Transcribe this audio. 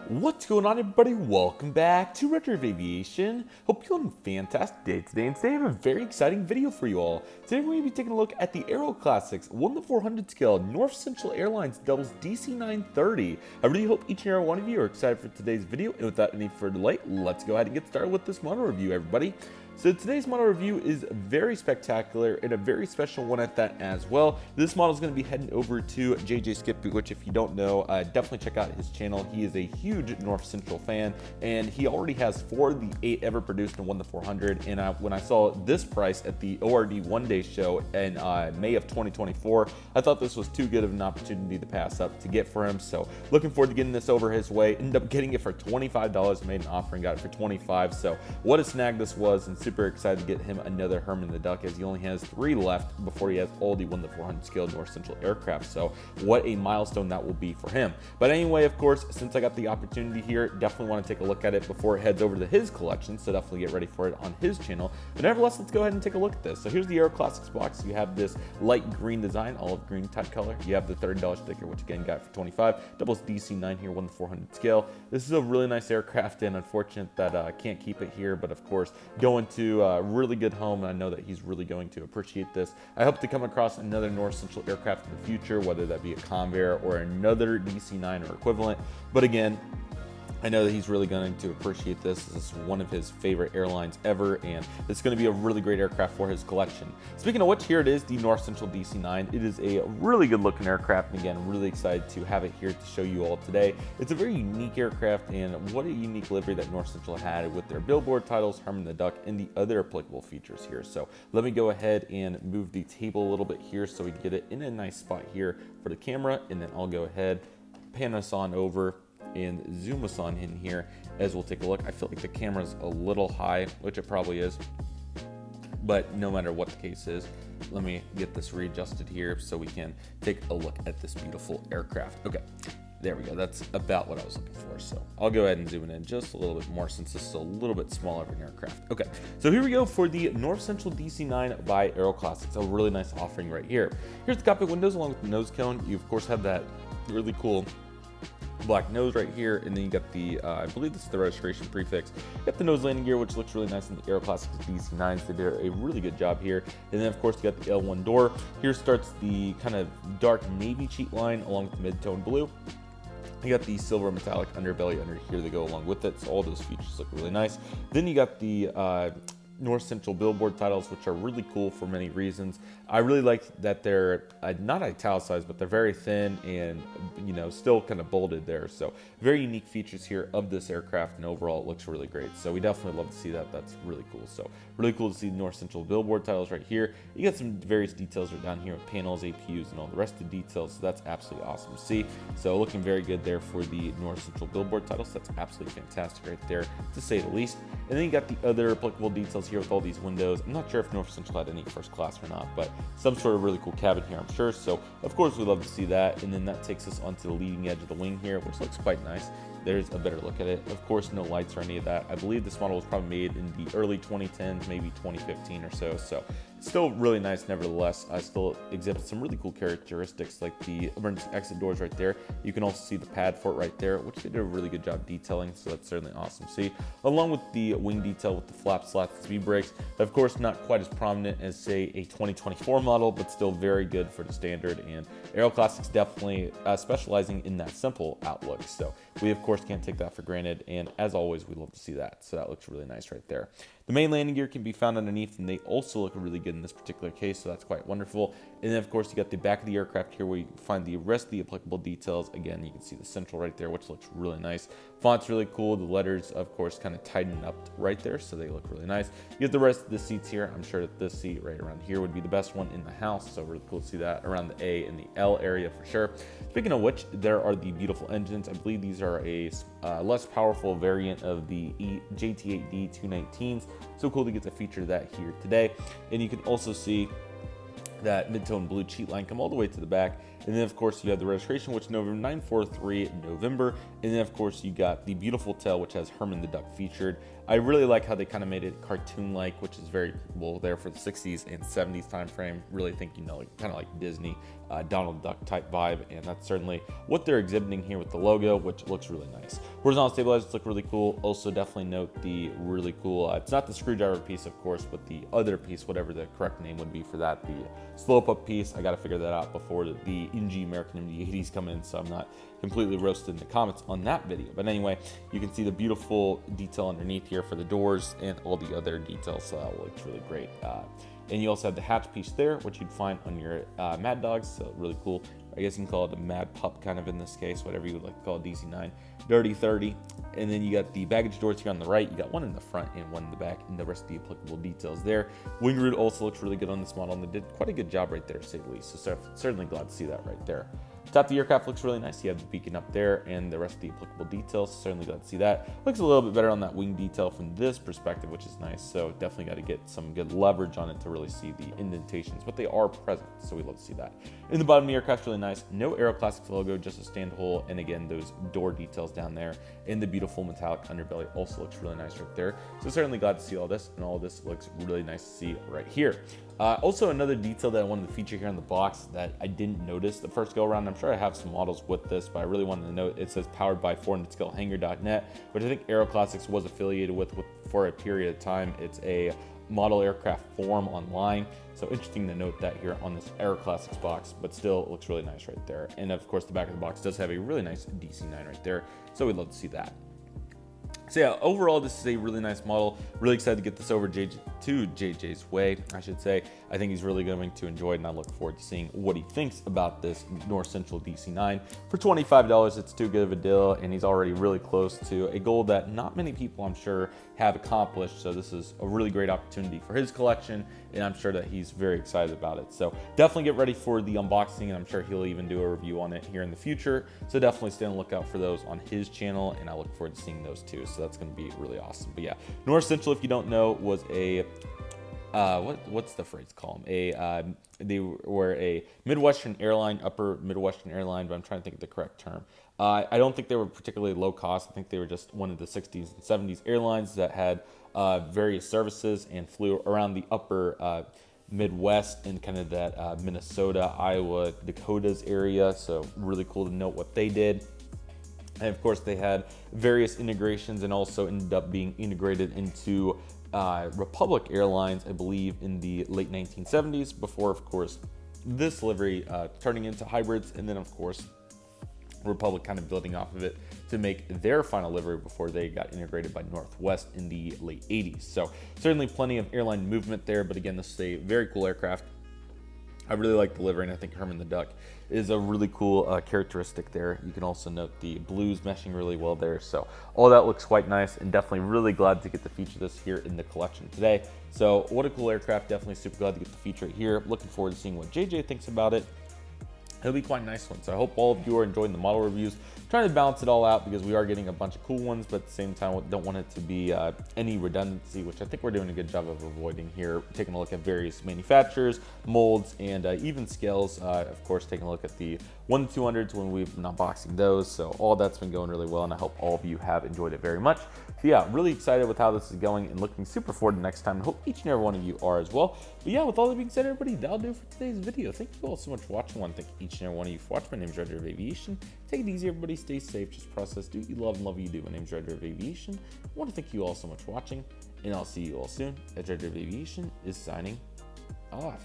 What's going on, everybody? Welcome back to Redriveraviation. Hope you're having a fantastic day today, and today I have a very exciting video for you all. Today we're going to be taking a look at the AeroClassics 1:400 scale North Central Airlines doubles DC-9-30. I really hope each and every one of you are excited for today's video, and without any further delay, let's go ahead and get started with this model review, everybody. So today's model review is very spectacular and a very special one at that as well. This model is going to be heading over to JJ Skippy, which if you don't know, definitely check out his channel. He is a huge North Central fan, and he already has 4 of the 8 ever produced in 1:400. And when I saw this price at the ORD one-day show in May of 2024, I thought this was too good of an opportunity to pass up to get for him. So looking forward to getting this over his way. Ended up getting it for $25, made an offer and got it for $25. So what a snag this was, and super excited to get him another Herman the Duck, as he only has 3 left before he has all the 1:400 scale North Central aircraft. So what a milestone that will be for him. But anyway, of course, since I got the opportunity here, definitely want to take a look at it before it heads over to his collection, so definitely get ready for it on his channel. But nevertheless, let's go ahead and take a look at this. So here's the AeroClassics box. You have this light green design, olive green type color. You have the $30 sticker, which again got for $25. Doubles DC-9 here, 1:400 scale. This is a really nice aircraft, and unfortunate that I can't keep it here, but of course, going to a really good home, and I know that he's really going to appreciate this. I hope to come across another North Central aircraft in the future, whether that be a Convair or another DC-9 or equivalent. But again, I know that he's really going to appreciate this. This is one of his favorite airlines ever, and it's going to be a really great aircraft for his collection. Speaking of which, here it is, the North Central DC-9. It is a really good looking aircraft, and again, really excited to have it here to show you all today. It's a very unique aircraft, and what a unique livery that North Central had with their billboard titles, Herman the Duck, and the other applicable features here. So let me go ahead and move the table a little bit here so we can get it in a nice spot here for the camera, and then I'll go ahead, pan us on over, and zoom us on in here as we'll take a look. I feel like the camera's a little high, which it probably is, but no matter what the case is, let me get this readjusted here so we can take a look at this beautiful aircraft. Okay, there we go. That's about what I was looking for. So I'll go ahead and zoom in just a little bit more since this is a little bit smaller of an aircraft. Okay, so here we go for the North Central DC-9 by AeroClassics. A really nice offering right here. Here's the cockpit windows along with the nose cone. You of course have that really cool black nose right here, and then you got the I believe this is the registration prefix. You got the nose landing gear, which looks really nice in the AeroClassics DC-9s. They did a really good job here. And then of course you got the L1 door. Here starts the kind of dark navy cheat line along with the mid-tone blue. You got the silver metallic underbelly under here to go along with it, so all those features look really nice. Then you got the North Central billboard titles, which are really cool for many reasons. I really like that they're not italicized, but they're very thin and, you know, still kind of bolded there. So very unique features here of this aircraft, and overall it looks really great. So we definitely love to see that. That's really cool. So really cool to see the North Central billboard titles right here. You got some various details right down here with panels, APUs, and all the rest of the details. So that's absolutely awesome to see. So looking very good there for the North Central billboard titles. That's absolutely fantastic right there, to say the least. And then you got the other applicable details here with all these windows. I'm not sure if North Central had any first class or not, but some sort of really cool cabin here, I'm sure. So of course we love to see that. And then that takes us onto the leading edge of the wing here, which looks quite nice. There's a better look at it. Of course, no lights or any of that. I believe this model was probably made in the early 2010s, maybe 2015 or so. So it's still really nice nevertheless. I still exhibit some really cool characteristics like the emergency exit doors right there. You can also see the pad for it right there, which they did a really good job detailing. So that's certainly awesome to see. Along with the wing detail with the flap slats and speed brakes. Of course, not quite as prominent as say a 2024 model, but still very good for the standard. And AeroClassics definitely specializing in that simple outlook. So we of course can't take that for granted, and as always we love to see that. So that looks really nice right there. The main landing gear can be found underneath, and they also look really good in this particular case, so that's quite wonderful. And then of course you got the back of the aircraft here where you can find the rest of the applicable details. Again, you can see the central right there, which looks really nice. Font's really cool. The letters of course kind of tighten up right there, so they look really nice. You get the rest of the seats here. I'm sure that this seat right around here would be the best one in the house, so really cool to see that around the A and the L area for sure. Speaking of which, there are the beautiful engines. I believe these are a less powerful variant of the JT8D 219s. So cool to get to feature that here today. And you can also see that mid-tone blue cheat line come all the way to the back, And then of course you have the registration, which November 943 November. And then of course you got the beautiful tail, which has Herman the Duck featured. I really like how they kind of made it cartoon-like, which is very cool there for the 60s and 70s time frame. Really think, you know, like, kind of like Disney, Donald Duck type vibe, and that's certainly what they're exhibiting here with the logo, which looks really nice. Horizontal stabilizers look really cool. Also definitely note the really cool, it's not the screwdriver piece of course, but the other piece, whatever the correct name would be for that, the slope up piece. I got to figure that out before the NG American MD-80s come in, so I'm not completely roasted in the comments on that video. But anyway, you can see the beautiful detail underneath here for the doors and all the other details, so that looks really great. And you also have the hatch piece there, which you'd find on your Mad Dogs, so really cool. I guess you can call it a Mad Pup kind of in this case, whatever you would like to call it, DC-9-30. And then you got the baggage doors here on the right. You got one in the front and one in the back, and the rest of the applicable details there. Wing root also looks really good on this model, and they did quite a good job right there, to say the least. So certainly glad to see that right there. Top of the aircraft looks really nice. You have the beacon up there and the rest of the applicable details. Certainly glad to see that. Looks a little bit better on that wing detail from this perspective, which is nice. So definitely got to get some good leverage on it to really see the indentations, but they are present. So we love to see that. In the bottom of the aircraft, really nice. No AeroClassics logo, just a stand hole. And again, those door details down there. And the beautiful metallic underbelly also looks really nice right there. So certainly glad to see all this, and all this looks really nice to see right here. Also, another detail that I wanted to feature here on the box that I didn't notice the first go around. I'm sure I have some models with this, but I really wanted to note it says powered by 400scalehanger.net, which I think AeroClassics was affiliated with for a period of time. It's a model aircraft forum online, so interesting to note that here on this AeroClassics box, but still it looks really nice right there. And of course, the back of the box does have a really nice DC-9 right there, so we'd love to see that. So yeah, overall, this is a really nice model. Really excited to get this over to JJ's way, I should say. I think he's really going to enjoy it, and I look forward to seeing what he thinks about this North Central DC-9. For $25, it's too good of a deal, and he's already really close to a goal that not many people, I'm sure, have accomplished. So this is a really great opportunity for his collection, and I'm sure that he's very excited about it. So definitely get ready for the unboxing, and I'm sure he'll even do a review on it here in the future. So definitely stay on the lookout for those on his channel, and I look forward to seeing those too. So that's going to be really awesome. But yeah, North Central, if you don't know, was a what's the phrase call them? They were a Midwestern airline, upper Midwestern airline, but I'm trying to think of the correct term. I don't think they were particularly low cost. I think they were just one of the 60s and 70s airlines that had various services and flew around the upper Midwest and kind of that Minnesota, Iowa, Dakotas area. So really cool to note what they did. And of course, they had various integrations and also ended up being integrated into Republic Airlines, I believe, in the late 1970s, before, of course, this livery turning into hybrids, and then, of course, Republic kind of building off of it to make their final livery before they got integrated by Northwest in the late 80s. So certainly plenty of airline movement there, but again, this is a very cool aircraft. I really like the livery, and I think Herman the Duck is a really cool characteristic there. You can also note the blues meshing really well there. So all that looks quite nice, and definitely really glad to get to feature this here in the collection today. So what a cool aircraft. Definitely super glad to get to feature it here. Looking forward to seeing what JJ thinks about it. It'll be quite a nice one. So I hope all of you are enjoying the model reviews. Trying to balance it all out because we are getting a bunch of cool ones, but at the same time, don't want it to be any redundancy, which I think we're doing a good job of avoiding here. Taking a look at various manufacturers, molds, and even scales. Of course, taking a look at the 1-200s when we've been unboxing those. So all that's been going really well, and I hope all of you have enjoyed it very much. So yeah, really excited with how this is going and looking super forward to next time. I hope each and every one of you are as well. But yeah, with all that being said, everybody, that'll do it for today's video. Thank you all so much for watching. I want to thank each and every one of you for watching. My name is Redriveraviation. Take it easy, everybody. Stay safe. Just process. Do what you love and love what you do. My name is Redriveraviation. I want to thank you all so much for watching, and I'll see you all soon as Redriveraviation is signing off.